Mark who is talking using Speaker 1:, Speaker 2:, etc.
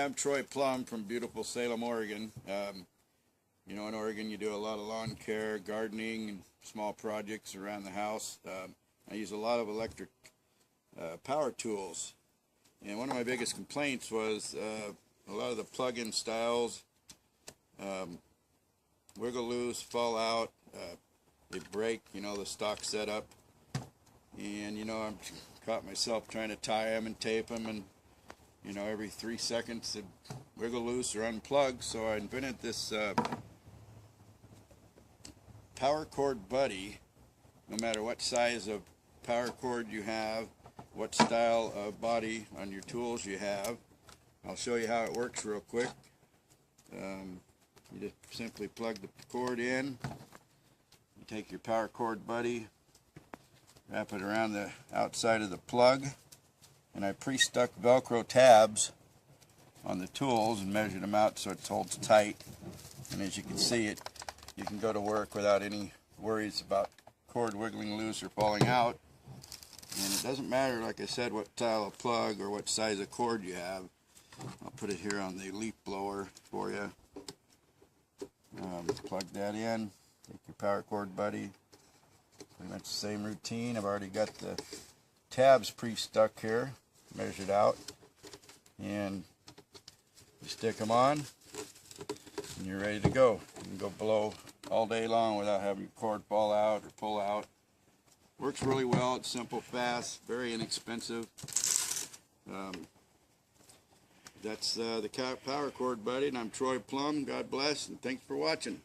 Speaker 1: Hi, I'm Troy Plumb from beautiful Salem, Oregon. You know, in Oregon you do a lot of lawn care, gardening, and small projects around the house. I use a lot of electric power tools. And one of my biggest complaints was a lot of the plug-in styles wiggle loose, fall out, they break, you know, the stock setup. And, you know, I've caught myself trying to tie them and tape them, and you know, every 3 seconds it'd wiggle loose or unplug. So I invented this power cord buddy. No matter what size of power cord you have, what style of body on your tools you have, I'll show you how it works real quick. You just simply plug the cord in. You take your power cord buddy, wrap it around the outside of the plug, and I pre-stuck Velcro tabs on the tools and measured them out so it holds tight. And as you can see, you can go to work without any worries about cord wiggling loose or falling out. And it doesn't matter, like I said, what style of plug or what size of cord you have. I'll put it here on the leaf blower for you. Plug that in, take your power cord buddy. Pretty much the same routine. I've already got the tabs pre-stuck here, measured out, and you stick them on and you're ready to go. You can go blow all day long without having your cord fall out or pull out. Works really well. It's simple, fast, very inexpensive. That's the power cord buddy, and I'm Troy Plumb. God bless, and thanks for watching.